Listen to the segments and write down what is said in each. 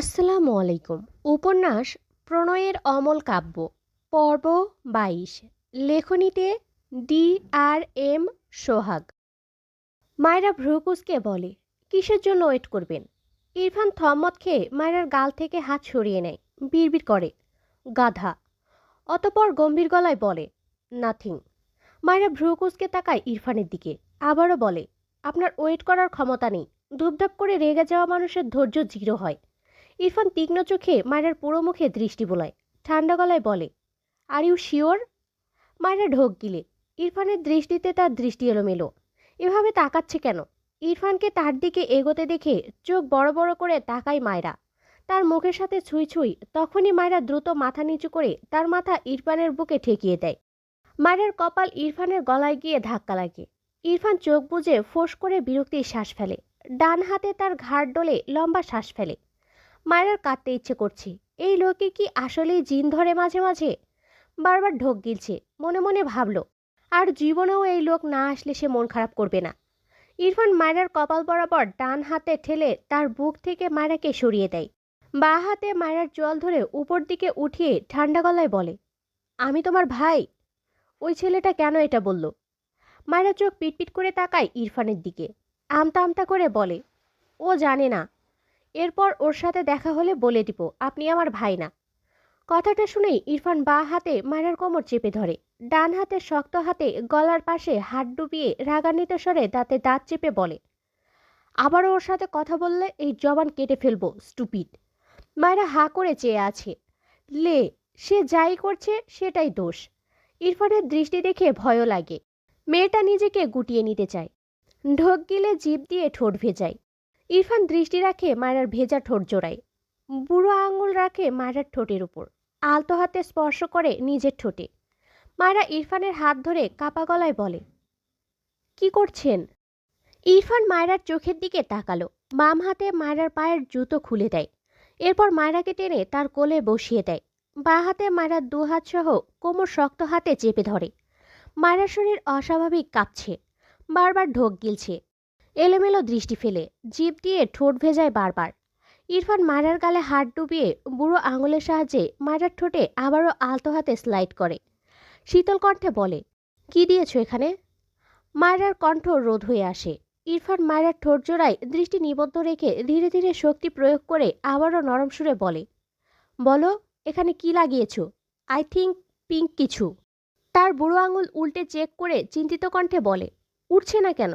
আসসালামু আলাইকুম। উপন্যাস প্রণয়ের অমল কাব্য পর্ব ২২। লেখনীতে ডি.আর.এম. সোহাগ। মায়রা ভ্রুকুচকে বলে, কিসের জন্য ওয়েট করবেন? ইরফান থম্মত খেয়ে মায়রার গাল থেকে হাত সরিয়ে নেয়। বিড়বিড় করে, গাধা। অতঃপর গম্ভীর গলায় বলে, নাথিং। মায়রা ভ্রুকুচকে তাকায় ইরফানের দিকে। আবারও বলে, আপনার ওয়েট করার ক্ষমতা নেই। ধূপধাপ করে রেগে যাওয়া মানুষের ধৈর্য জিরো হয়। ইরফান তীক্ষ্ণ চোখে মায়রার পুরো মুখে দৃষ্টি বোলায়। ঠান্ডা গলায় বলে, আর ইউ শিওর? মায়রা ঢোক গিলে। ইরফানের দৃষ্টিতে তার দৃষ্টি এলোমেলো। এভাবে তাকাচ্ছে কেন? ইরফানকে তার দিকে এগোতে দেখে চোখ বড় বড় করে তাকায় মায়রা। তার মুখের সাথে ছুঁই ছুঁই। তখনই মায়রা দ্রুত মাথা নিচু করে তার মাথা ইরফানের বুকে ঠেকিয়ে দেয়। মায়রার কপাল ইরফানের গলায় গিয়ে ধাক্কা লাগে। ইরফান চোখ বুজে ফোঁস করে বিরক্তির শ্বাস ফেলে। ডান হাতে তার ঘাড় ডলে লম্বা শ্বাস ফেলে। মায়ের কাঁদতে ইচ্ছে করছে। এই লোকে কি আসলেই জিন ধরে মাঝে মাঝে? বারবার ঢোক গিলছে। মনে মনে ভাবল, আর জীবনেও এই লোক না আসলে সে মন খারাপ করবে না। ইরফান মায়রার কপাল বরাবর ডান হাতে ঠেলে তার বুক থেকে মায়রাকে সরিয়ে দেয়। বাঁ হাতে মায়রার জল ধরে উপর দিকে উঠিয়ে ঠান্ডা গলায় বলে, আমি তোমার ভাই? ওই ছেলেটা কেন এটা বলল? মায়রা চোখ পিটপিট করে তাকায় ইরফানের দিকে। আমতা আমতা করে বলে, ও জানে না। এরপর ওর সাথে দেখা হলে বলে দিব আপনি আমার ভাই না। কথাটা শুনেই ইরফান বাঁ হাতে মায়রার কোমর চেপে ধরে। ডান হাতে শক্ত হাতে গলার পাশে হাত ডুবিয়ে রাগান্বিত স্বরে দাঁতে দাঁত চেপে বলে, আবারও ওর সাথে কথা বললে এই জবান কেটে ফেলবো, স্টুপিড। মায়রা হা করে চেয়ে আছে। লে, সে যাই করছে সেটাই দোষ। ইরফানের দৃষ্টি দেখে ভয়ও লাগে। মেয়েটা নিজেকে গুটিয়ে নিতে চায়। ঢোক গিলে জিভ দিয়ে ঠোঁট ভেজায়। ইরফান দৃষ্টি রাখে মায়রার ভেজা ঠোঁট জোড়ায়। বুড়ো আঙুল রাখে মায়রার ঠোঁটের উপর। আলতো হাতে স্পর্শ করে নিজের ঠোঁটে। মায়রা ইরফানের হাত ধরে কাপা গলায় বলে, কি করছেন? ইরফান মায়রার চোখের দিকে তাকালো। বাম হাতে মায়রার পায়ের জুতো খুলে দেয়। এরপর মায়রাকে টেনে তার কোলে বসিয়ে দেয়। বাঁ হাতে মায়রার দু হাত সহ কোমর শক্ত হাতে চেপে ধরে। মায়রার শরীর অস্বাভাবিক কাঁপছে। বারবার ঢোক গিলছে। এলোমেলো দৃষ্টি ফেলে জিভ দিয়ে ঠোঁট ভেজায় বারবার। ইরফান মায়রার গালে হাত ডুবিয়ে বুড়ো আঙুলের সাহায্যে মায়রার ঠোঁটে আবারও আলতো হাতে স্লাইড করে। শীতল কণ্ঠে বলে, কি দিয়েছ এখানে? মায়রার কণ্ঠ রোধ হয়ে আসে। ইরফান মায়রার ঠোঁট জোড়ায় দৃষ্টি নিবদ্ধ রেখে ধীরে ধীরে শক্তি প্রয়োগ করে আবারও নরম সুরে বলে, বলো, এখানে কি লাগিয়েছ? আই থিঙ্ক পিঙ্ক কিছু। তার বুড়ো আঙুল উল্টে চেক করে চিন্তিত কণ্ঠে বলে, উঠছে না কেন?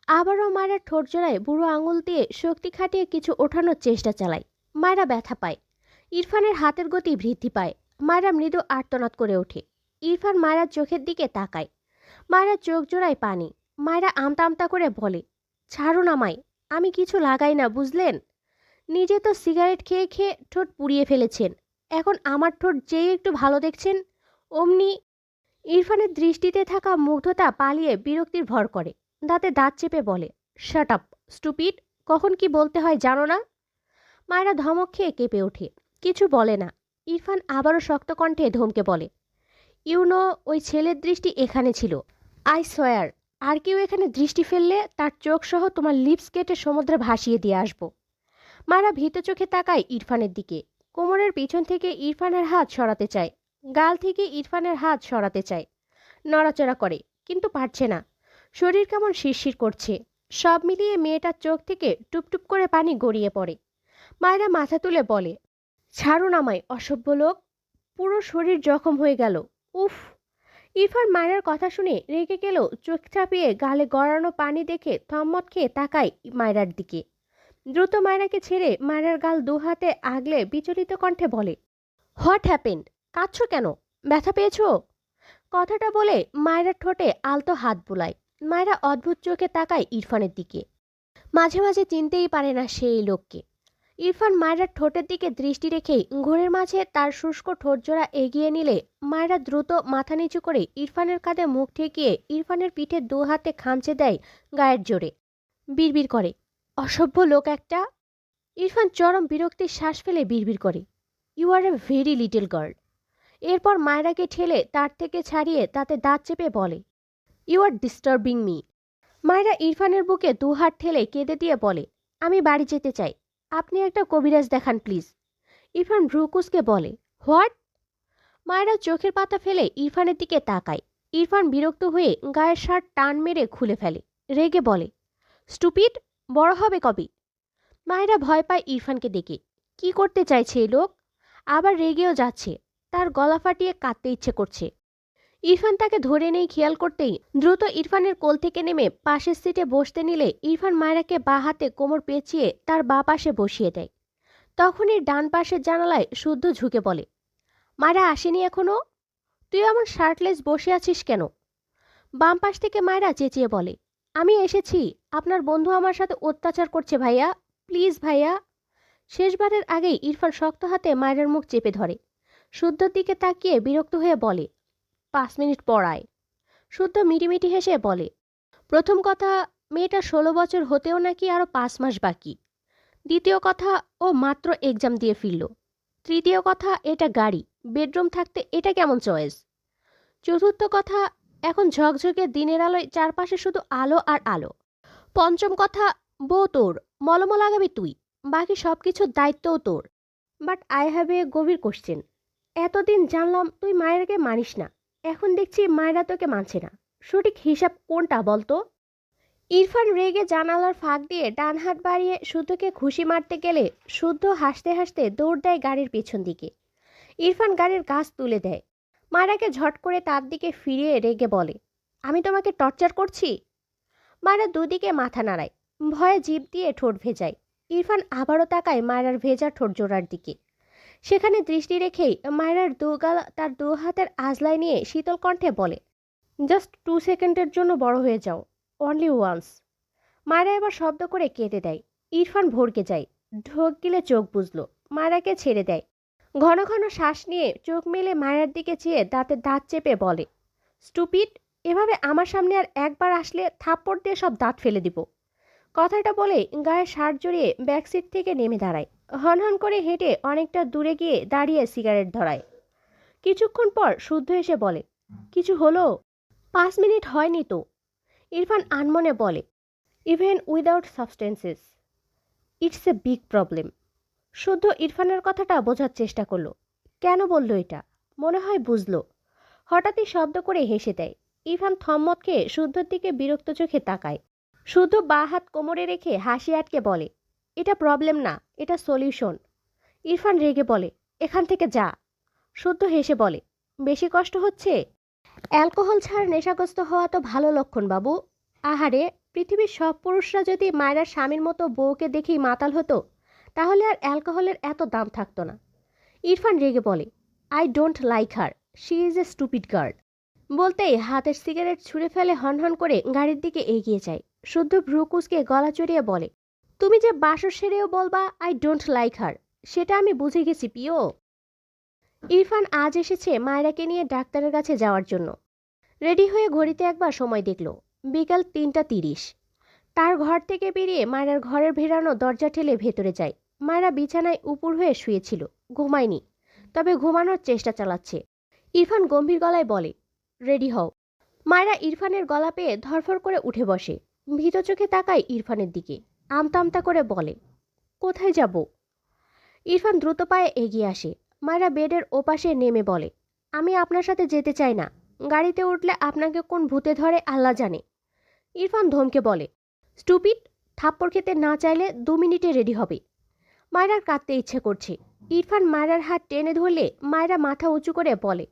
আবারও মায়রার ঠোঁট জোড়ায় বুড়ো আঙুল দিয়ে শক্তি খাটিয়ে কিছু ওঠানোর চেষ্টা চালায়। মায়রা ব্যথা পায়। ইরফানের হাতের গতি বৃদ্ধি পায়। মায়রা মৃদু আর্তনাদ করে ওঠে। ইরফান মায়রার চোখের দিকে তাকায়। মায়রার চোখ জোড়ায় পানি। মায়রা আমতা আমতা করে বলে, ছাড়ুন আমায়, আমি কিছু লাগাই না, বুঝলেন? নিজে তো সিগারেট খেয়ে খেয়ে ঠোঁট পুড়িয়ে ফেলেছেন। এখন আমার ঠোঁট যেই একটু ভালো দেখছেন অমনি। ইরফানের দৃষ্টিতে থাকা মুগ্ধতা পালিয়ে বিরক্তির ভর করে। দাঁতে দাঁত চেপে বলে, শাট আপ, স্টুপিড। কখন কি বলতে হয় জানো না? মায়েরা ধমক খেয়ে কেঁপে ওঠে। কিছু বলে না। ইরফান আবারও শক্ত কণ্ঠে ধমকে বলে, ইউনো, ওই ছেলের দৃষ্টি এখানে ছিল। আই সোয়ার, আর কেউ এখানে দৃষ্টি ফেললে তার চোখ সহ তোমার লিপস কেটে সমুদ্রে ভাসিয়ে দিয়ে আসবো। মায়েরা ভীত চোখে তাকায় ইরফানের দিকে। কোমরের পিছন থেকে ইরফানের হাত সরাতে চায়। গাল থেকে ইরফানের হাত সরাতে চায়। নড়াচড়া করে, কিন্তু পারছে না। শরীর কেমন শিরশির করছে। সব মিলিয়ে মেয়েটার চোখ থেকে টুপটুপ করে পানি গড়িয়ে পড়ে। মায়েরা মাথা তুলে বলে, ছাড়ুন আমায়, অসভ্য লোক। পুরো শরীর জখম হয়ে গেল। উফ। ইরফান মায়ের কথা শুনে রেগে গেল। চোখ চাপিয়ে গালে গড়ানো পানি দেখে থম্মত খেয়ে তাকায় মায়রার দিকে। দ্রুত মায়রাকে ছেড়ে মায়রার গাল দু হাতে আগলে বিচলিত কণ্ঠে বলে, হোয়াট হ্যাপেন্ড? কাঁদছো কেন? ব্যথা পেয়েছো? কথাটা বলে মায়রার ঠোঁটে আলতো হাত বুলায়। মায়রা অদ্ভুত চোখে তাকায় ইরফানের দিকে। মাঝে মাঝে চিনতেই পারে না সেই লোককে। ইরফান মায়রার ঠোঁটের দিকে দৃষ্টি রেখেই ঘোরের মাঝে তার শুষ্ক ঠোঁটজোড়া এগিয়ে নিলে মায়রা দ্রুত মাথা নিচু করে ইরফানের কাঁধে মুখ ঠেকিয়ে ইরফানের পিঠে দু হাতে খামচে দেয় গায়ের জোরে। বিড়বিড় করে, অসভ্য লোক একটা। ইরফান চরম বিরক্তির শ্বাস ফেলে বিড়বিড় করে, you are a very little girl. এরপর মায়রাকে ঠেলে তার থেকে ছাড়িয়ে তাতে দাঁত চেপে বলে, ইউ আর ডিস্টার্বিং মি। মায়রা ইরফানের বুকে দু হাত ঠেলে কেঁদে দিয়ে বলে, আমি বাড়ি যেতে চাই। আপনি একটা কবিরাজ দেখান প্লিজ। ইরফান ভ্রুকুসকে বলে, হোয়াট? মায়েরা চোখের পাতা ফেলে ইরফানের দিকে তাকায়। ইরফান বিরক্ত হয়ে গায়ের শার্ট টান মেরে খুলে ফেলে। রেগে বলে, স্টুপিড, বড় হবে কবে? মায়েরা ভয় পায় ইরফানকে দেখে। কি করতে চাইছে এই লোক? আবার রেগেও যাচ্ছে। তার গলা ফাটিয়ে কাঁদতে ইচ্ছে করছে। ইরফান তাকে ধরে নেই খেয়াল করতেই দ্রুত ইরফানের কোল থেকে নেমে পাশের সিটে বসতে নিলে ইরফান মায়েরাকে বাঁ হাতে কোমর পেঁচিয়ে তার বাঁ পাশে বসিয়ে দেয়। তখনই ডান পাশের জানালায় শুদ্ধ ঝুঁকে বলে, মায়েরা আসেনি এখনো? তুই এমন শার্টলেস বসে আছিস কেন? বাম পাশ থেকে মায়েরা চেঁচিয়ে বলে, আমি এসেছি। আপনার বন্ধু আমার সাথে অত্যাচার করছে ভাইয়া, প্লিজ ভাইয়া। শেষবারের আগেই ইরফান শক্ত হাতে মায়েরার মুখ চেপে ধরে। শুদ্ধর দিকে তাকিয়ে বিরক্ত হয়ে বলে, 5 মিনিট পর আয়। শুদ্ধ মিটিমিটি হেসে বলে, প্রথম কথা, মেয়েটা 16 বছর হতেও নাকি আরও 5 মাস বাকি। দ্বিতীয় কথা, ও মাত্র এক্সাম দিয়ে ফিরল। তৃতীয় কথা, এটা গাড়ি, বেডরুম থাকতে এটা কেমন চয়েস? চতুর্থ কথা, এখন ঝকঝকে দিনের আলোয় চারপাশে শুধু আলো আর আলো। পঞ্চম কথা, বউ তোর, মলম লাগাবি তুই, বাকি সব কিছুর দায়িত্বও তোর। বাট আই হ্যাভ এ গভীর কোশ্চেন। এতদিন জানলাম তুই মায়েরাকে মানিস না, এখন দেখছি মায়েরা তোকে মানছে না। সঠিক হিসাব কোনটা বলতো? ইরফান রেগে জানালার ফাঁক দিয়ে ডান হাত বাড়িয়ে শুদ্ধকে ঘুষি মারতে গেলে শুদ্ধ হাসতে হাসতে দৌড় দেয় গাড়ির পেছন দিকে। ইরফান গাড়ির গাছ তুলে দেয়। মায়েরাকে ঝট করে তার দিকে ফিরিয়ে রেগে বলে, আমি তোমাকে টর্চার করছি? মায়েরা দুদিকে মাথা নাড়ায়, ভয়ে জিভ দিয়ে ঠোঁট ভেজায়। ইরফান আবারও তাকায় মায়েরার ভেজা ঠোঁট জোড়ার দিকে। সেখানে দৃষ্টি রেখেই মায়েরার দুগাল তার দু হাতের আজলায় নিয়ে শীতল কণ্ঠে বলে, জাস্ট 2 সেকেন্ডের জন্য বড় হয়ে যাও, অনলি ওয়ান্স। মায়েরা এবার শব্দ করে কেঁদে দেয়। ইরফান ভড়কে যায়, ঢোক গিলে চোখ বুঝলো। মায়েরাকে ছেড়ে দেয়। ঘন ঘন শ্বাস নিয়ে চোখ মেলে মায়ের দিকে চেয়ে দাঁতে দাঁত চেপে বলে, স্টুপিড, এভাবে আমার সামনে আর একবার আসলে থাপ্পড় দিয়ে সব দাঁত ফেলে দিব। কথাটা বলে গায়ে শার্ট জড়িয়ে ব্যাকসিট থেকে নেমে দাঁড়ায়। হনহন করে হেঁটে অনেকটা দূরে গিয়ে দাঁড়িয়ে সিগারেট ধরায়। কিছুক্ষণ পর শুদ্ধ এসে বলে, কিছু হলো? 5 মিনিট হয়নি তো। ইরফান আনমনে বলে, even without substances it's a big problem. শুদ্ধ ইরফানের কথাটা বোঝার চেষ্টা করলো। কেন বলল এটা? মনে হয় বুঝলো। হঠাৎই শব্দ করে হেসে দেয়। ইরফান থম্মত খেয়ে শুদ্ধর দিকে বিরক্ত চোখে তাকায়। শুদ্ধ বাঁ হাত কোমরে রেখে হাসি আটকে বলে, এটা প্রবলেম না, এটা সলিউশন। ইরফান রেগে বলে, এখান থেকে যা। শুদ্ধ হেসে বলে, বেশি কষ্ট হচ্ছে? অ্যালকোহল ছাড়া নেশাগ্রস্ত হওয়া তো ভালো লক্ষণ বাবু। আহারে, পৃথিবীর সব পুরুষরা যদি মায়েরার স্বামীর মতো বউকে দেখেই মাতাল হতো, তাহলে আর অ্যালকোহলের এত দাম থাকতো না। ইরফান রেগে বলে, I don't like her, she is a stupid girl. বলতেই হাতের সিগারেট ছুঁড়ে ফেলে হনহন করে গাড়ির দিকে এগিয়ে যায়। শুদ্ধ ভ্রুকুসকে গলা চড়িয়ে বলে, তুমি যে বাসর সেরেও বলবা আই ডোন্ট লাইক হার, সেটা আমি বুঝে গেছি পিও। ইরফান আজ এসেছে মায়েরাকে নিয়ে ডাক্তারের কাছে যাওয়ার জন্য। রেডি হয়ে ঘড়িতে একবার সময় দেখল, বিকাল 3টা 30। তার ঘর থেকে বেরিয়ে মায়েরার ঘরের ভেড়ানো দরজা ঠেলে ভেতরে যায়। মায়েরা বিছানায় উপুর হয়ে শুয়েছিল, ঘুমায়নি, তবে ঘুমানোর চেষ্টা চালাচ্ছে। ইরফান গম্ভীর গলায় বলে, রেডি হও। মায়েরা ইরফানের গলা পেয়ে ধরফর করে উঠে বসে। ভীত চোখে তাকায় ইরফানের দিকে, আমতা আমতা করে বলে, কোথায় যাব? ইরফান দ্রুত পায়ে এগিয়ে আসে। মায়েরা বেডের ওপাশে নেমে বলে, আমি আপনার সাথে যেতে চাই না। গাড়িতে উঠলে আপনাকে কোন ভূতে ধরে আল্লাহ জানে। ইরফান ধমকে বলে, স্টুপিড, থাপ্পড় খেতে না চাইলে 2 মিনিটে রেডি হবে। মায়েরার কাঁদতে ইচ্ছে করছে। ইরফান মায়েরার হাত টেনে ধরলে মায়েরা মাথা উঁচু করে বলে,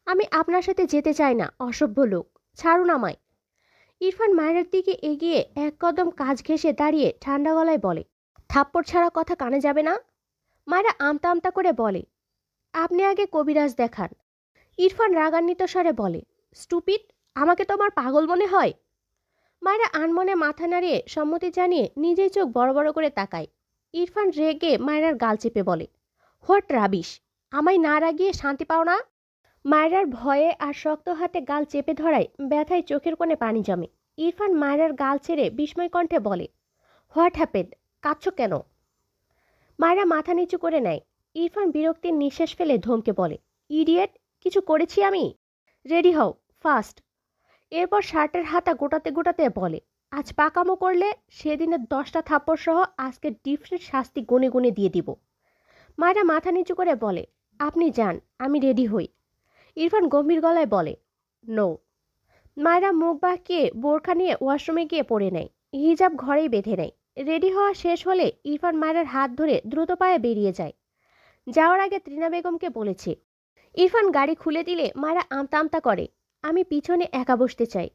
আমি আপনার সাথে যেতে চাই না, অসভ্য লোক, ছাড়ুন আমায়। ইরফান মায়েরার দিকে এগিয়ে এক কদম কাজ ঘেঁষে দাঁড়িয়ে ঠান্ডা গলায় বলে, থাপ্পড় ছাড়া কথা কানে যাবে না। মায়েরা আমতা আমতা করে বলে, আপনি আগে কবিরাজ দেখান। ইরফান রাগান্বিত স্বরে বলে, স্টুপিড, আমাকে তোমার পাগল মনে হয়? মায়েরা আনমনে মাথা নাড়িয়ে সম্মতি জানিয়ে নিজেই চোখ বড় বড় করে তাকায়। ইরফান রেগে মায়েরার গাল চেপে বলে, হোয়াট রাবিশ, আমায় না রাগিয়ে শান্তি পাও না? মায়েরার ভয়ে আর শক্ত হাতে গাল চেপে ধরায় ব্যথায় চোখের কোণে পানি জমে। ইরফান মায়েরার গাল ছেড়ে বিস্ময় কণ্ঠে বলে, হোয়াট হ্যাপেন্ড, কাঁদছ কেন? মায়েরা মাথা নিচু করে নেয়। ইরফান বিরক্তির নিঃশ্বাস ফেলে ধমকে বলে, ইডিয়েট, কিছু করেছি আমি? রেডি হও, ফাস্ট। এরপর শার্টের হাতা গোটাতে গোটাতে বলে, আজ পাকামো করলে সেদিনের 10টা থাপ্পড় সহ আজকে ডিফারেন্ট শাস্তি গুনে গুনে দিয়ে দিব। মায়েরা মাথা নিচু করে বলে, আপনি যান, আমি রেডি হই। ইরফান গম্ভীর গলায় বলে, নো। মায়েরা মুখ বাঁকিয়ে বোরখা নিয়ে ওয়াশরুমে গিয়ে পড়ে নেয়, হিজাব ঘরেই বেঁধে নেয়। রেডি হওয়া শেষ হলে ইরফান মায়েরার হাত ধরে দ্রুত পায়ে বেরিয়ে যায়। যাওয়ার আগে ত্রিনা বেগমকে বলেছে। ইরফান গাড়ি খুলে দিলে মায়েরা আমতা আমতা করে, আমি পিছনে একা বসতে চাই।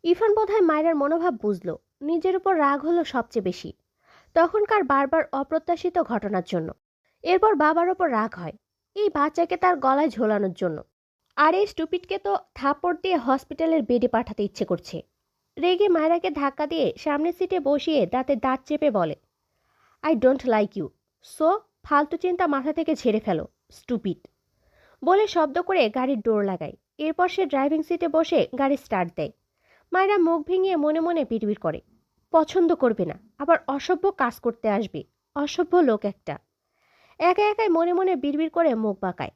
ইরফান বোধহয় মায়েরার মনোভাব বুঝলো, নিজের উপর রাগ হলো সবচেয়ে বেশি, তখনকার বারবার অপ্রত্যাশিত ঘটনার জন্য। এরপর বাবার ওপর রাগ হয়, এই বাচ্চাকে তার গলায় ঝোলানোর জন্য। আর এই স্টুপিডকে তো থাপ্পড় দিয়ে হসপিটালের বেডে পাঠাতে ইচ্ছে করছে। রেগে মায়েরাকে ধাক্কা দিয়ে সামনের সিটে বসিয়ে দাঁতে দাঁত চেপে বলে, I don't like you, so ফালতু চিন্তা মাথা থেকে ঝেড়ে ফেলো, স্টুপিড। বলে শব্দ করে গাড়ির ডোর লাগায়। এরপর সে ড্রাইভিং সিটে বসে গাড়ি স্টার্ট দেয়। মায়েরা মুখ ভেঙিয়ে মনে মনে বিড়বিড় করে, পছন্দ করবে না, আবার অসভ্য কাজ করতে আসবে, অসভ্য লোক একটা। একা একাই মনে মনে বিড়বিড় করে মুখ বাঁকায়।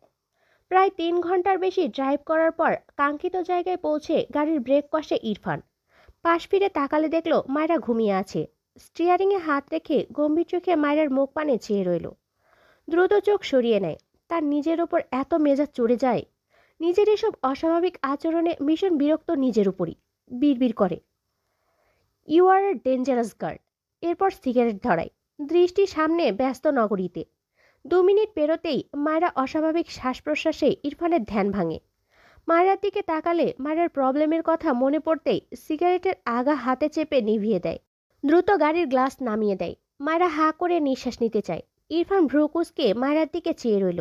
প্রায় 3 ঘন্টার বেশি ড্রাইভ করার পর কাঙ্ক্ষিত জায়গায় পৌঁছে গাড়ির ব্রেক কষে ইরফান। পাশ ফিরে তাকালে দেখলো মায়েরা ঘুমিয়ে আছে। স্টিয়ারিংয়ে হাত রেখে গম্ভীর চোখে মায়েরার মুখ পানে চেয়ে রইল। দ্রুত চোখ সরিয়ে নেয়। তার নিজের ওপর এত মেজাজ চড়ে যায়, নিজের এসব অস্বাভাবিক আচরণে ভীষণ বিরক্ত নিজের উপরই। বিড়বিড় করে, you are a dangerous girl. এরপর সিগারেট ধরায়, দৃষ্টি সামনে ব্যস্ত নগরীতে। 2 মিনিট পেরোতেই মায়েরা অস্বাভাবিক শ্বাস প্রশ্বাসে ইরফানের ধ্যান ভাঙে। মায়েরার দিকে তাকালে মায়েরার প্রবলেমের কথা মনে পড়তেই সিগারেটের আগা হাতে চেপে নিভিয়ে দেয়। দ্রুত গাড়ির গ্লাস নামিয়ে দেয়। মায়েরা হাঁ করে নিঃশ্বাস নিতে চায়। ইরফান ভ্রুকুচকে মায়েরার দিকে চেয়ে রইল,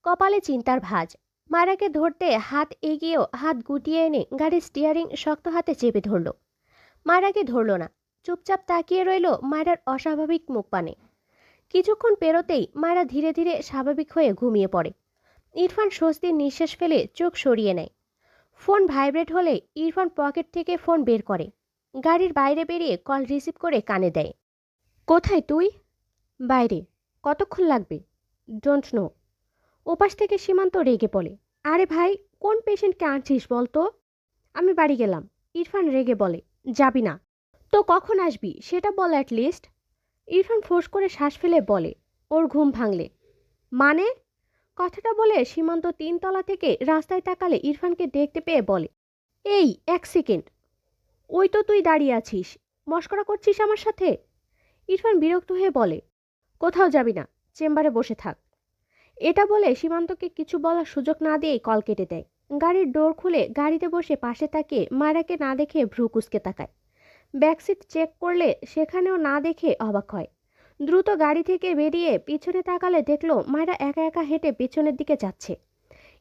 কপালে চিন্তার ভাঁজ। মায়েরাকে ধরতে হাত এগিয়েও হাত গুটিয়ে এনে গাড়ির স্টিয়ারিং শক্ত হাতে চেপে ধরল। মায়েরাকে ধরল না, চুপচাপ তাকিয়ে রইল মায়েরার অস্বাভাবিক মুখ পানে। কিছুক্ষণ পেরোতেই মায়েরা ধীরে ধীরে স্বাভাবিক হয়ে ঘুমিয়ে পড়ে। ইরফান স্বস্তির নিঃশ্বাস ফেলে চোখ সরিয়ে নেয়। ফোন ভাইব্রেট হলে ইরফান পকেট থেকে ফোন বের করে, গাড়ির বাইরে বেরিয়ে কল রিসিভ করে কানে দেয়। কোথায় তুই? বাইরে। কতক্ষণ লাগবে? Don't know. ওপাশ থেকে সীমান্ত রেগে বলে, আরে ভাই, কোন পেশেন্টকে আনছিস বলতো? আমি বাড়ি গেলাম। ইরফান রেগে বলে, যাবি না তো কখন আসবি সেটা বল অ্যাটলিস্ট। ইরফান ফোঁস করে শ্বাস ফেলে বলে, ওর ঘুম ভাঙলে। মানে? কথাটা বলে সীমান্ত 3 তলা থেকে রাস্তায় তাকালে ইরফানকে দেখতে পেয়ে বলে, এই 1 সেকেন্ড, ওই তো তুই দাঁড়িয়ে আছিস, মশকরা করছিস আমার সাথে? ইরফান বিরক্ত হয়ে বলে, কোথাও যাবি না, চেম্বারে বসে থাক। এটা বলে সীমান্তকে কিছু বলার সুযোগ না দিয়েই কল কেটে দেয়। গাড়ির ডোর খুলে গাড়িতে বসে পাশে তাকিয়ে মায়েরাকে না দেখে ভ্রু কুঁচকে তাকায়। ব্যাকসিট চেক করলে সেখানেও না দেখে অবাক হয়। দ্রুত গাড়ি থেকে বেরিয়ে পিছনে তাকালে দেখলো মায়েরা একা একা হেঁটে পেছনের দিকে যাচ্ছে।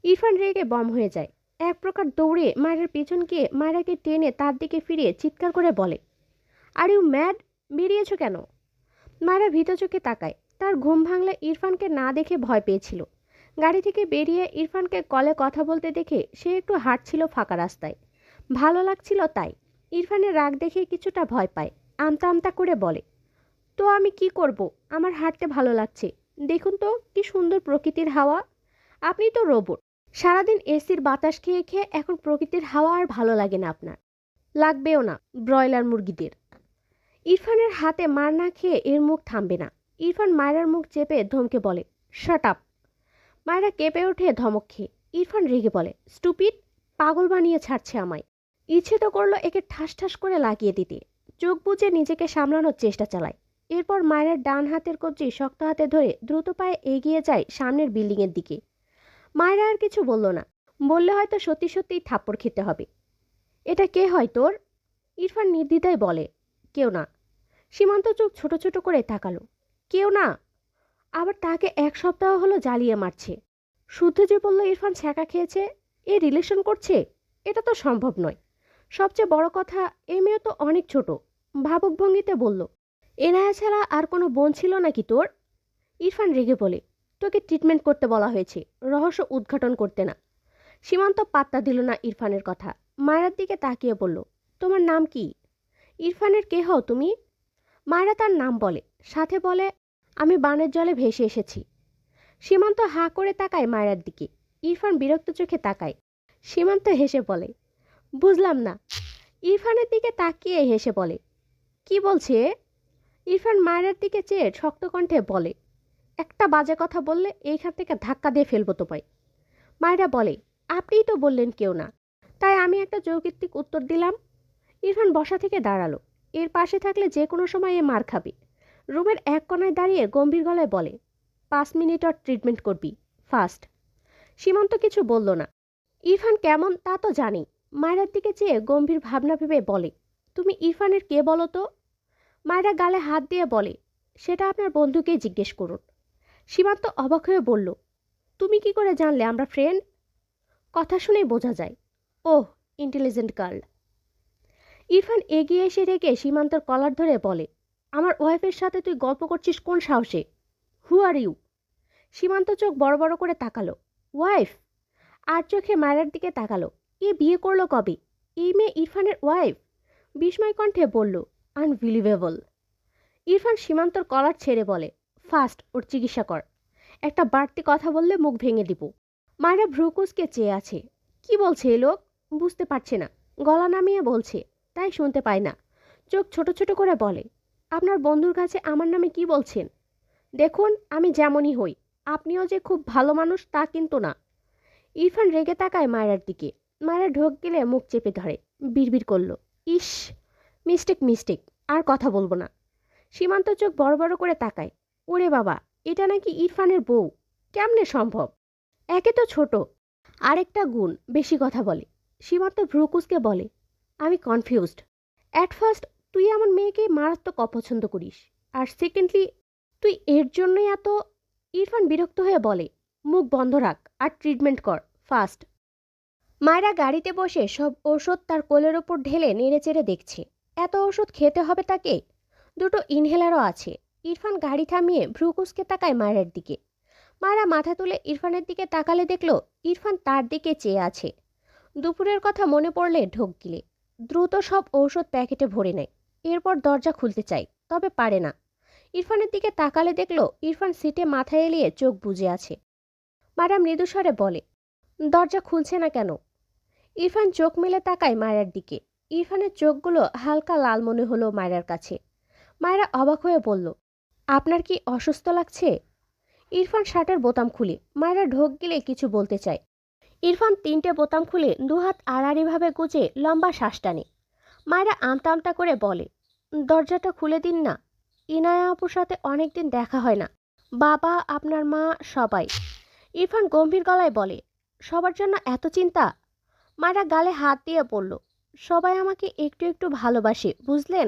ইরফান রেগে বম হয়ে যায়। এক প্রকার দৌড়ে মায়েরার পিছন গিয়ে মায়েরাকে টেনে তার দিকে ফিরিয়ে চিৎকার করে বলে, আর ইউ ম্যাড? বেরিয়েছো কেন? মায়েরা ভীত চোখে তাকায়। তার ঘুম ভাঙলে ইরফানকে না দেখে ভয় পেয়েছিল। গাড়ি থেকে বেরিয়ে ইরফানকে কলে কথা বলতে দেখে সে একটু হাঁটছিল ফাঁকা রাস্তায়, ভালো লাগছিল তাই। ইরফানের রাগ দেখে কিছুটা ভয় পায়, আমতা আমতা করে বলে, তো আমি কি করব, আমার হাঁটতে ভালো লাগছে, দেখুন তো কি সুন্দর প্রকৃতির হাওয়া। আপনি তো রোবট, সারাদিন এসির বাতাস খেয়ে খেয়ে এখন প্রকৃতির হাওয়া আর ভালো লাগে না আপনার। লাগবেও না ব্রয়লার মুরগিদের। ইরফানের হাতে মার না খেয়ে এর মুখ থামবে না। ইরফান মায়েরার মুখ চেপে ধমকে বলে, শাট আপ। মায়েরা কেঁপে ওঠে ধমক খেয়ে। ইরফান রেগে বলে, স্টুপিড, পাগল বানিয়ে ছাড়ছে আমায়। ইচ্ছে তো করলো একে ঠাস ঠাস করে লাগিয়ে দিতে। চোখ বুজে নিজেকে সামলানোর চেষ্টা চালায়। এরপর মায়ের ডান হাতের কবজি শক্ত হাতে ধরে দ্রুত পায়ে এগিয়ে যায় সামনের বিল্ডিংয়ের দিকে। মায়েরা আর কিছু বলল না, বললে হয়তো সত্যি সত্যিই থাপ্পড় খেতে হবে। এটা কে হয় তোর? ইরফান নির্দ্বিধায় বলে, কেউ না। সীমান্ত চোখ ছোট ছোট করে তাকালো, কেউ না? আবার তাকে 1 সপ্তাহ হলো জ্বালিয়ে মারছে। শুদ্ধ যে বলল ইরফান ছ্যাঁকা খেয়েছে, এ রিলেশন করছে, এটা তো সম্ভব নয়। সবচেয়ে বড় কথা, এই মেয়ে তো অনেক ছোট। ভাবুক ভঙ্গিতে বলল, এনায়া ছাড়া আর কোনো বোন ছিল নাকি তোর? ইরফান রেগে বলে, তোকে ট্রিটমেন্ট করতে বলা হয়েছে, রহস্য উদ্ঘাটন করতে না। সীমান্ত পাত্তা দিল না ইরফানের কথা। মায়েরার দিকে তাকিয়ে বলল, তোমার নাম কি? ইরফানের কে হও তুমি? মায়েরা তার নাম বলে, সাথে বলে, আমি বানের জলে ভেসে এসেছি। সীমান্ত হাঁ করে তাকায় মায়েরার দিকে। ইরফান বিরক্ত চোখে তাকায়। সীমান্ত হেসে বলে, বুঝলাম না। ইরফানের দিকে তাকিয়ে হেসে বলে, কি বলছে? ইরফান মায়রার দিকে চেয়ে শক্ত কণ্ঠে বলে, একটা বাজে কথা বললে এইখান থেকে ধাক্কা দিয়ে ফেলবো তোমায়। মায়রা বলে, আপনিই তো বললেন কেউ না, তাই আমি একটা যৌক্তিক উত্তর দিলাম। ইরফান বসা থেকে দাঁড়ালো। এর পাশে থাকলে যে কোনো সময় এ মার খাবে। রুমের এক কোণায় দাঁড়িয়ে গম্ভীর গলায় বলে, 5 মিনিট ট্রিটমেন্ট করবি, ফাস্ট। সীমান্ত কিছু বলল না। ইরফান কেমন তা তো জানি। মায়রার দিকে চেয়ে গম্ভীর ভাবনা ভেবে বলে, তুমি ইরফানের কে বলো তো? মায়রা গালে হাত দিয়ে বলে, সেটা আপনার বন্ধুকেই জিজ্ঞেস করুন। সীমান্ত অবাক হয়ে বলল, তুমি কি করে জানলে আমরা ফ্রেন্ড? কথা শুনেই বোঝা যায়। ওহ, ইন্টেলিজেন্ট গার্ল। ইরফান এগিয়ে এসে রেখে সীমান্তর কলার ধরে বলে, আমার ওয়াইফের সাথে তুই গল্প করছিস কোন সাহসে? হু আর ইউ? সীমান্ত চোখ বড় বড় করে তাকালো। ওয়াইফ? আর চোখে মায়ের দিকে তাকালো। এ বিয়ে করলো কবে? এই মেয়ে ইরফানের ওয়াইফ? বিস্ময় কণ্ঠে বলল, আনবিলিভেবল। ইরফান সীমান্তর কলার ছেড়ে বলে, ফাস্ট ওর চিকিৎসা কর। একটা বাড়তি কথা বললে মুখ ভেঙে দিব। মায়েরা ভ্রুকুসকে চেয়ে আছে। কি বলছে এ লোক? বুঝতে পারছে না। গলা নামিয়ে বলছে, তাই শুনতে পায় না। চোখ ছোট ছোট করে বলে, আপনার বন্ধুর কাছে আমার নামে কি বলছেন? দেখুন, আমি যেমনই হই, আপনিও যে খুব ভালো মানুষ তা কিন্তু না। ইরফান রেগে তাকায় মায়েরার দিকে। মায়েরা ঢোক গেলে মুখ চেপে ধরে, বিড়বিড় করলো, ইস, মিস্টেক মিস্টেক, আর কথা বলবো না। সীমান্ত চোখ বড় বড় করে তাকায়। ওরে বাবা, এটা নাকি ইরফানের বউ? কেমনে সম্ভব? একে তো ছোট, আরেকটা গুণ বেশি কথা বলে। সীমান্ত ভ্রুকুসকে বলে, আমি কনফিউজড। অ্যাট ফার্স্ট তুই আমার মেয়েকে মারাত্মক অপছন্দ করিস, আর সেকেন্ডলি তুই এর জন্যই এত। ইরফান বিরক্ত হয়ে বলে, মুখ বন্ধ রাখ আর ট্রিটমেন্ট কর, ফাস্ট। মায়েরা গাড়িতে বসে সব ওষুধ তার কোলের ওপর ঢেলে নেড়েচেড়ে দেখছে। এত ওষুধ খেতে হবে তাকে? দুটো ইনহেলারও আছে। ইরফান গাড়ি থামিয়ে ভ্রুকুসকে তাকায় মায়ের দিকে। মায়েরা মাথা তুলে ইরফানের দিকে তাকালে দেখল ইরফান তার দিকে চেয়ে আছে। দুপুরের কথা মনে পড়লে ঢোক গিলে দ্রুত সব ঔষধ প্যাকেটে ভরে নেয়। এরপর দরজা খুলতে চায়, তবে পারে না। ইরফানের দিকে তাকালে দেখল ইরফান সিটে মাথা এলিয়ে চোখ বুজে আছে। মায়েরা মৃদুস্বরে বলে, দরজা খুলছে না কেন? ইরফান চোখ মেলে তাকায় মায়ের দিকে। ইরফানের চোখগুলো হালকা লাল মনে হলো মায়ের কাছে। মায়েরা অবাক হয়ে বলল, আপনার কি অসুস্থ লাগছে? ইরফান শার্টের বোতাম খুলে মায়েরা ঢোক গিলে কিছু বলতে চায়। ইরফান 3টে বোতাম খুলে দুহাত আড়াআড়িভাবে গুজে লম্বা শ্বাস টানে। মায়েরা আমতা আমতা করে বলে, দরজাটা খুলে দিন না। ইনায়া আপুর সাথে অনেকদিন দেখা হয় না। বাবা, আপনার মা, সবাই। ইরফান গম্ভীর গলায় বলে, সবার জন্য এত চিন্তা? মায়েরা গালে হাত দিয়ে বলল, সবাই আমাকে একটু একটু ভালোবাসে, বুঝলেন?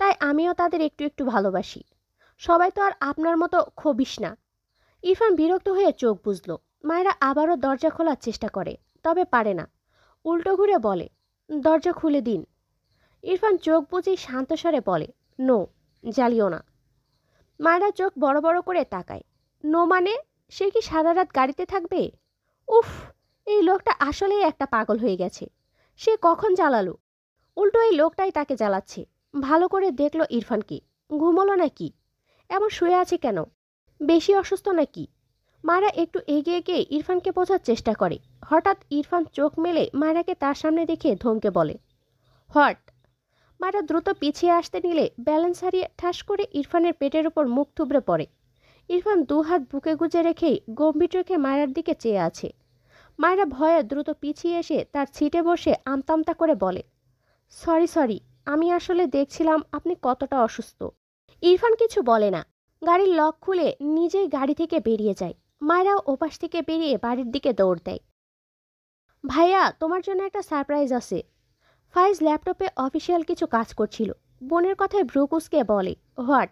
তাই আমিও তাদের একটু একটু ভালোবাসি। সবাই তো আর আপনার মতো খবিস না। ইরফান বিরক্ত হয়ে চোখ বুঝল। মায়েরা আবারও দরজা খোলার চেষ্টা করে, তবে পারে না। উল্টো ঘুরে বলে, দরজা খুলে দিন। ইরফান চোখ বুঝেই শান্ত স্বরে বলে, নো, জ্বালিও না। মায়েরা চোখ বড় বড় করে তাকায়। নো মানে? সে কি সারা রাত গাড়িতে থাকবে? উফ, এই লোকটা আসলেই একটা পাগল হয়ে গেছে। সে কখন জ্বালালো? উল্টো এই লোকটাই তাকে জ্বালাচ্ছে। ভালো করে দেখলো ইরফানকে। ঘুমোলো নাকি? এমন শুয়ে আছে কেন? বেশি অসুস্থ নাকি? মায়েরা একটু এগিয়ে গিয়ে ইরফানকে বোঝার চেষ্টা করে। হঠাৎ ইরফান চোখ মেলে মায়েরাকে তার সামনে দেখে ধমকে বলে, হোয়াট? মায়েরা দ্রুত পিছিয়ে আসতে নিলে ব্যালেন্স হারিয়ে ঠাস করে ইরফানের পেটের উপর মুখ থুবড়ে পড়ে। ইরফান দুহাত বুকে গুজে রেখেই গম্ভীর চোখে মায়েরার দিকে চেয়ে আছে। মায়েরা ভয়ে দ্রুত পিছিয়ে এসে তার সিটে বসে আমতামতা করে বলে, সরি সরি, আমি আসলে দেখছিলাম আপনি কতটা অসুস্থ। ইরফান কিছু বলে না। গাড়ির লক খুলে নিজেই গাড়ি থেকে বেরিয়ে যায়। মায়েরাও ওপাশ থেকে বেরিয়ে বাড়ির দিকে দৌড় দেয়। ভাইয়া, তোমার জন্য একটা সারপ্রাইজ আছে। ফাইজ ল্যাপটপে অফিসিয়াল কিছু কাজ করছিল। বোনের কথায় ভ্রুকুসকে বলে, হোয়াট?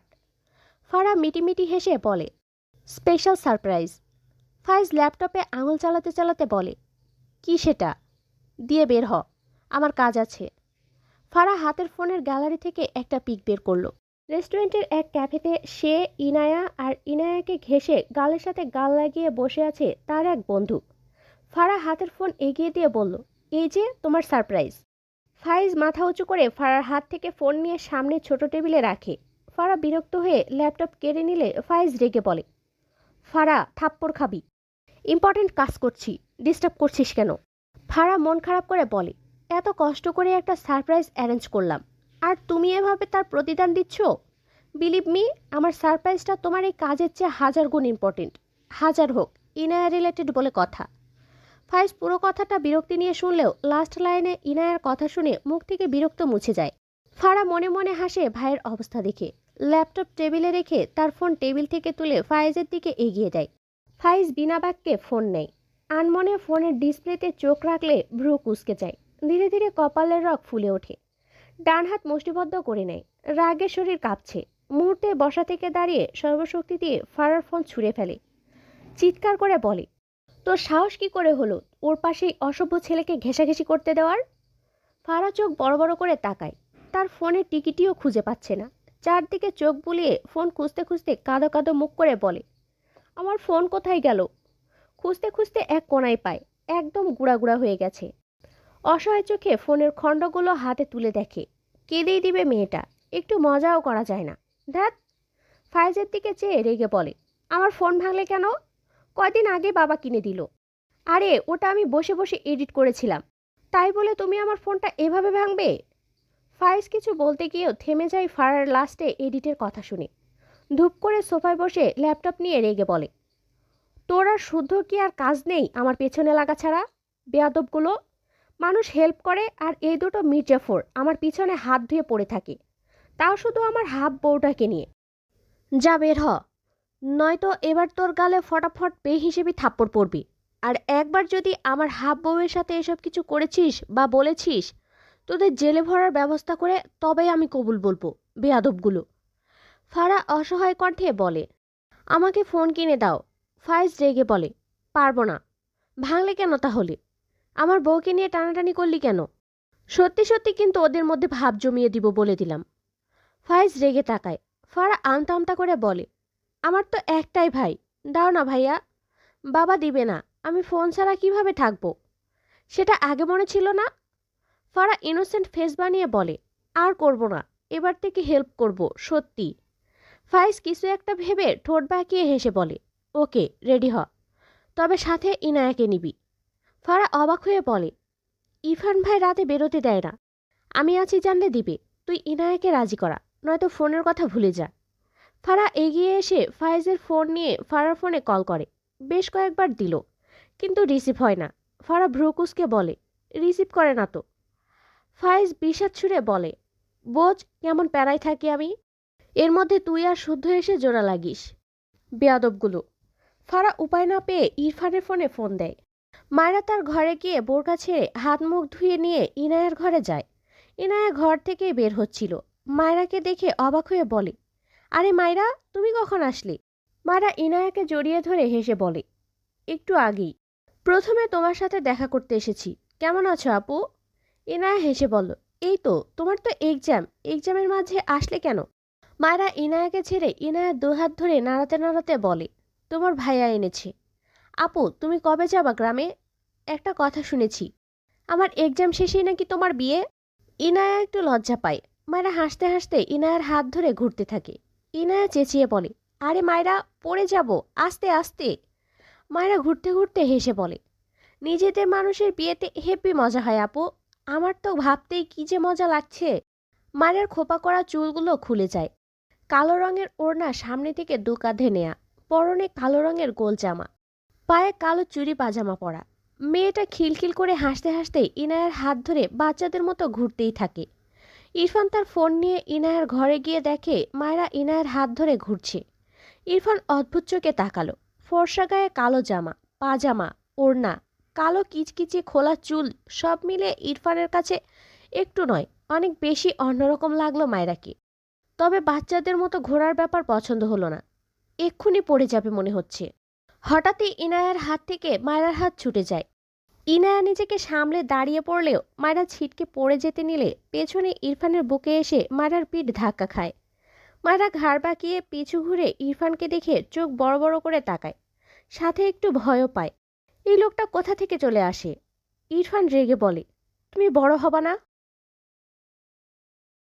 ফারা মিটিমিটি হেসে বলে, স্পেশাল সারপ্রাইজ। ফাইজ ল্যাপটপে আঙুল চালাতে চালাতে বলে, কি সেটা? দিয়ে বের হ, আমার কাজ আছে। ফারা হাতের ফোনের গ্যালারি থেকে একটা পিক বের করলো। রেস্টুরেন্টের এক ক্যাফেতে সে, ইনায়া আর ইনায়াকে ঘেঁষে গালের সাথে গাল লাগিয়ে বসে আছে তার এক বন্ধু। ফারা হাতের ফোন এগিয়ে দিয়ে বলল, এই যে তোমার সারপ্রাইজ। ফাইজ মাথা উঁচু করে ফারার হাত থেকে ফোন নিয়ে সামনে ছোট টেবিলে রাখে। ফারা বিরক্ত হয়ে ল্যাপটপ কেড়ে নিলে ফাইজ রেগে বলে, ফারা, থাপ্পড় খাবি। ইম্পর্টেন্ট কাজ করছি, ডিস্টার্ব করছিস কেন? ফারা মন খারাপ করে বলে, এত কষ্ট করে একটা সারপ্রাইজ অ্যারেঞ্জ করলাম, আর তুমি এভাবে তার প্রতিদান দিচ্ছ? বিলিভ মি, আমার সারপ্রাইজটা তোমার এই কাজের চেয়ে হাজার গুণ ইম্পর্টেন্ট। হাজার হোক, ইনায়া রিলেটেড বলে কথা। ফাইজ পুরো কথাটা বিরক্তি নিয়ে শুনলেও লাস্ট লাইনে ইনায়ার কথা শুনে মুখ থেকে বিরক্ত মুছে যায়। ফারা মনে মনে হাসে ভাইয়ের অবস্থা দেখে। ল্যাপটপ টেবিলে রেখে তার ফোন টেবিল থেকে তুলে ফাইজের দিকে এগিয়ে দেয়। ফাইজ বিনা বাক্যে ফোন নেয়। আনমনে ফোনের ডিসপ্লেতে চোখ রাখলে ভ্রু কুঁচকে যায়। ধীরে ধীরে কপালের রগ ফুলে ওঠে। ডান হাত মুষ্টিবদ্ধ করে নেয়। রাগে শরীর কাঁপছে। মুহূর্তে বসা থেকে দাঁড়িয়ে সর্বশক্তি দিয়ে ফারার ফোন ছুঁড়ে ফেলে। চিৎকার করে বলে, তোর সাহস কি করে হলো ওর পাশেই অসভ্য ছেলেকে ঘেঁষাঘেঁষি করতে দেওয়ার? ফারা চোখ বড় বড় করে তাকায়। তার ফোনের টিকিটিও খুঁজে পাচ্ছে না। চারদিকে চোখ বুলিয়ে ফোন খুঁজতে খুঁজতে কাঁদো কাঁদো মুখ করে বলে, আমার ফোন কোথায় গেল? খুঁজতে খুঁজতে এক কোণায় পায়, একদম গুঁড়া গুঁড়া হয়ে গেছে। অসহায় চোখে ফোনের খণ্ডগুলো হাতে তুলে দেখে। কেঁদেই দিবে মেয়েটা, একটু মজাও করা যায় না। ধ্যাত। ফাইজের দিকে চেয়ে রেগে বলে, আমার ফোন ভাঙলে কেন? কয়দিন আগে বাবা কিনে দিল। আরে ওটা আমি বসে বসে এডিট করেছিলাম, তাই বলে তুমি আমার ফোনটা এভাবে ভাঙবে? ফাইজ কিছু বলতে গিয়েও থেমে যায় ফারার লাস্টে এডিটের কথা শুনে। ধূপ করে সোফায় বসে ল্যাপটপ নিয়ে রেগে বলে, তোর আর শুদ্ধ কি আর কাজ নেই আমার পেছনে লাগা ছাড়া? বেয়াদবগুলো! মানুষ হেল্প করে আর এই দুটো মির্জাফর আমার পিছনে হাত ধুয়ে পড়ে থাকে, তাও শুধু আমার হাফ বউটাকে নিয়ে। যা বের হ, নয়তো এবার তোর গালে ফটাফট বেহিসেবি থাপ্পড় পড়বি। আর একবার যদি আমার হাফ বউয়ের সাথে এসব কিছু করেছিস বা বলেছিস, তোদের জেলে ভরার ব্যবস্থা করে তবেই আমি কবুল বলবো, বেয়াদবগুলো। ফারা অসহায় কণ্ঠে বলে, আমাকে ফোন কিনে দাও। ফাইজ রেগে বলে, পারবো না। ভাঙলে কেন তাহলে? আমার বউকে নিয়ে টানাটানি করলি কেন? সত্যি সত্যি কিন্তু ওদের মধ্যে ভাব জমিয়ে দিব বলে দিলাম। ফাইজ রেগে তাকায়। ফারা আমতা আমতা করে বলে, আমার তো একটাই ভাই, দাও না ভাইয়া। বাবা দিবে না, আমি ফোন ছাড়া কিভাবে থাকবো? সেটা আগে মনে ছিল না? ফারা ইনোসেন্ট ফেস বানিয়ে বলে, আর করব না, এবার থেকে হেল্প করব, সত্যি। ফাইজ কিছু একটা ভেবে ঠোঁট বাঁকিয়ে হেসে বলে, ওকে, রেডি হ, তবে সাথে ইনায়াকে নিবি। ফারা অবাক হয়ে বলে, ইরফান ভাই রাতে বেরোতে দেয় না, আমি আছি জানলে দিবে। তুই ইনায়াকে রাজি করা, নয়তো ফোনের কথা ভুলে যা। ফারা এগিয়ে এসে ফাইজের ফোন নিয়ে ফারার ফোনে কল করে। বেশ কয়েকবার দিল, কিন্তু রিসিভ হয় না। ফারা ভ্রুকুসকে বলে, রিসিভ করে না তো। ফাইজ বিষাদ ছুড়ে বলে, বোঝ কেমন প্যারায় থাকি আমি, এর মধ্যে তুই আর শুদ্ধ এসে জোড়া লাগিস, বেয়াদবগুলো। ফারা উপায় না পেয়ে ইরফানের ফোনে ফোন দেয়। মায়েরা তার ঘরে গিয়ে বোরকা ছেড়ে হাত মুখ ধুয়ে নিয়ে ইনায়ার ঘরে যায়। ইনায়া ঘর থেকে বের হচ্ছিল। মায়রাকে দেখে অবাক হয়ে বলে, আরে মায়রা, তুমি কখন আসলে? মায়রা ইনায়াকে জড়িয়ে ধরে হেসে বলে, একটু আগেই। প্রথমে তোমার সাথে দেখা করতে এসেছি। কেমন আছো আপু? ইনায়া হেসে বলল, এই তো, তোমার তো এক্সামের মাঝে আসলে কেন? মায়রা ইনায়াকে ছেড়ে ইনায়ার দুহাত ধরে নাড়াতে নাড়াতে বলে, তোমার ভাইয়া এনেছে। আপু, তুমি কবে যাবা গ্রামে? একটা কথা শুনেছি, আমার এক্সাম শেষেই নাকি তোমার বিয়ে। ইনায়া একটু লজ্জা পায়। মায়রা হাসতে হাসতে ইনায়ার হাত ধরে ঘুরতে থাকে। ইনায়া চেঁচিয়ে বলে, আরে মায়রা, পড়ে যাব, আস্তে আস্তে। মায়রা ঘুরতে ঘুরতে হেসে বলে, নিজেদের মানুষের বিয়েতে হেব্বি মজা হয় আপু, আমার তো ভাবতেই কি যে মজা লাগছে। মায়ের খোপা করা চুলগুলো খুলে যায়। কালো রঙের ওড়না সামনে থেকে দু কাঁধে নেয়া, পরনে কালো রঙের গোল জামা, পায়ে কালো চুড়ি পাজামা পরা। মেয়েটা খিলখিল করে হাসতে হাসতে ইনায়ার হাত ধরে বাচ্চাদের মতো ঘুরতেই থাকে। ইরফান তার ফোন নিয়ে ইনায়ার ঘরে গিয়ে দেখে মায়েরা ইনায়ার হাত ধরে ঘুরছে। ইরফান অদ্ভুত চোখে তাকালো। ফর্সা গায়ে কালো জামা, পাজামা, ওড়না, কালো কিচকিচে খোলা চুল, সব মিলে ইরফানের কাছে একটু নয়, অনেক বেশি অন্যরকম লাগলো মায়রাকে। তবে বাচ্চাদের মতো ঘোরার ব্যাপার পছন্দ হলো না। এক্ষুনি পড়ে যাবে মনে হচ্ছে। হঠাৎই ইনায়ার হাত থেকে মায়রার হাত ছুটে যায়। ইনায়া নিজেকে সামলে দাঁড়িয়ে পড়লেও মায়রা ছিটকে পড়ে যেতে নিলে পেছনে ইরফানের বুকে এসে মায়রার পিঠ ধাক্কা খায়। মায়রা ঘাড় বাঁকিয়ে পিছু ঘুরে ইরফানকে দেখে চোখ বড় বড় করে তাকায়, সাথে একটু ভয়ও পায়। এই লোকটা কোথা থেকে চলে আসে? ইরফান রেগে বলে, তুমি বড় হবা না?